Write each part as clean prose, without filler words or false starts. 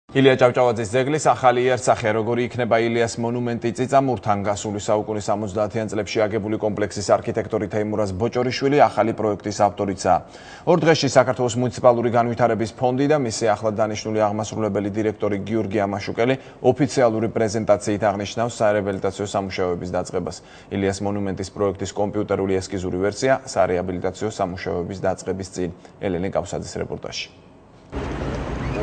ილია ჭავჭავაძის ძეგლის ახალი იერსახე, როგორი იქნება ილიას მონუმენტი წიწამურთან გასული საუკუნის 70-იან წლებში აგებული კომპლექსის არქიტექტორი თეიმურაზ ბოჭორიშვილი ახალი პროექტის ავტორიცაა. ორ დღეში საქართველოს მუნიციპალური განვითარების ფონდი და მისი ახლად დანიშნული აღმასრულებელი დირექტორი გიორგი ამაშუკელი ოფიციალური პრეზენტაციით აღნიშნავს სარეაბილიტაციო სამუშაოების დაწყებას. ილიას მონუმენტის პროექტის კომპიუტერული ესკიზური ვერსია სარეაბილიტაციო სამუშაოების დაწყების წინ. ელენე კავსაძის რეპორტაჟი.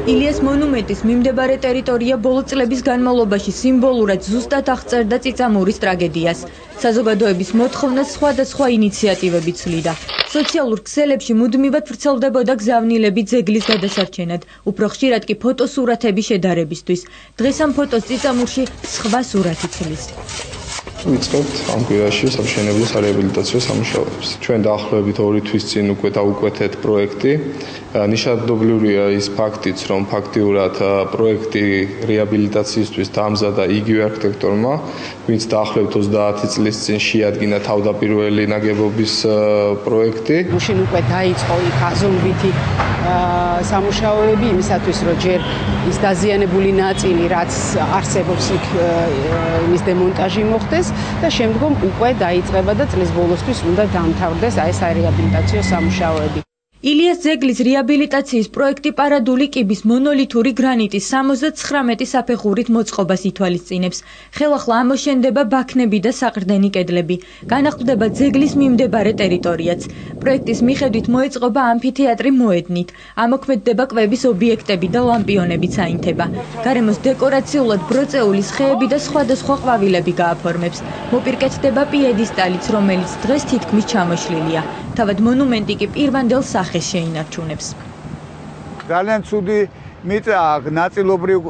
ილიას მონუმენტის მიმდებარე ტერიტორია ბოლო წლების განმავლობაში სიმბოლურად ზუსტად აღწერდა წიწამურის ტრაგედიას. საზოგადოების მოთხოვნას სხვადასხვა ინიციატივები ცვლიდა. სოციალურ ქსელებში მუდმივად ვრცელდებოდა გზავნილები ძეგლის გადასარჩენად, უფრო ხშირად კი ფოტოსურათები შედარებისთვის. დღეს ამ ფოტოს წიწამურში სხვა სურათი ცვლის. ვიწყებთ ამ კვირაში სამშენებლო სარეაბილიტაციო სამუშაოებს. ჩვენ დაახლოებით 2 თვის წინ უკვე დავუკვეთეთ პროექტი. ნიშანდობლივია ის ფაქტიც, რომ ფაქტიურად პროექტი რეაბილიტაციისთვის დაამზადა იგივე არქიტექტორმა, ვინც დაახლოებით 30 წლის წინ შეადგინა თავდაპირველი ნაგებობის პროექტი. მაშინ უკვე დაიწყო იქ აზომვითი სამუშაოები იმისათვის, რომ ჯერ ის დაზიანებული ნაწილი, რაც არსებობს იქ, იმის დემონტაჟი მოხდეს და შემდგომ უკვე დაიწყება და წლის ბოლოსთვის უნდა დამთავრდეს ეს რეაბილიტაციო სამუშაოები. ილიას ძეგლის რეაბილიტაციის პროექტი პარადული კიბის მონოლითური გრანიტის 79 საფეხურით მოწყობას ითვალისწინებს. ხელახლა ამოშენდება ბაქნები და საყრდენი კედლები. განახლდება ძეგლის მიმდებარე ტერიტორიაც. პროექტის მიხედვით მოეწყობა ამფითეატრი მოედნით. ამოქმედდება კვების ობიექტები და ლამპიონებიც აინთება. გარემოს დეკორაციულად ბროწეულის ხეები და სხვადასხვა ყვავილები გააფორმებს. მოპირკეთდება პიედისტალიც, რომელიც დღეს თითქმის ჩამოშლილია. თავად მონუმენტი კი პირვანდელ სახეს შეინარჩუნებს. ძალიან ცუდი მიწა, ნაწილობრივ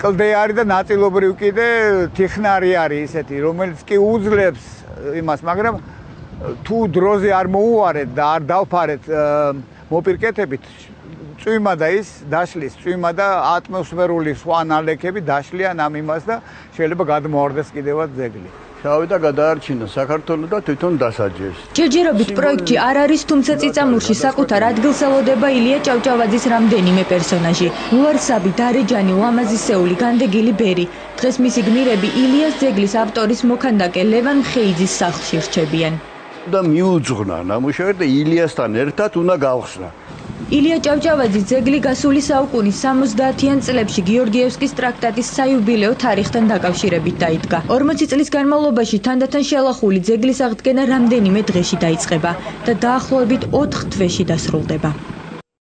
კლდე არის და ნაწილობრივ კიდე თიხნარი არის ისეთი, რომელიც კი უძლებს იმას, მაგრამ თუ დროზე არ მოუვარეთ და არ დავფარეთ მოპირკეთებით, წვიმა და ის დაშლის, წვიმა და ატმოსფერული სხვა ნალექები დაშლიან ამ იმას და შეიძლება გადმოარდეს კიდევაც ძეგლი. შავდა გადაარჩინა საქართველოს და თვითონ დასაჯეს. ჯერჯერობით პროექტში არ არის, თუმცა წიწამურში საკუთარ ადგილს ელოდება ილია ჭავჭავაძის რამდენიმე პერსონაჟი. ლუარსაბი, დარეჯანი, ლამაზისეული, განდეგილი ბერი. დღეს მისი გმირები ილიას ძეგლის ავტორის მოქანდაკე ლევან მხეიძის სახლში რჩებიან. და მიუძღვნა ნამუშევარი და ილიასთან ერთად უნდა გავხსნა. ილია ჭავჭავაძის ძეგლი გასული საუკუნის 70-იან წლებში გიორგიევსკის ტრაქტატის საიუბილეო თარიღთან დაკავშირებით დაიდგა. 40 წლის განმავლობაში თანდათან შელახული ძეგლის აღდგენა რამდენიმე დღეში დაიწყება და დაახლოებით 4 თვეში დასრულდება.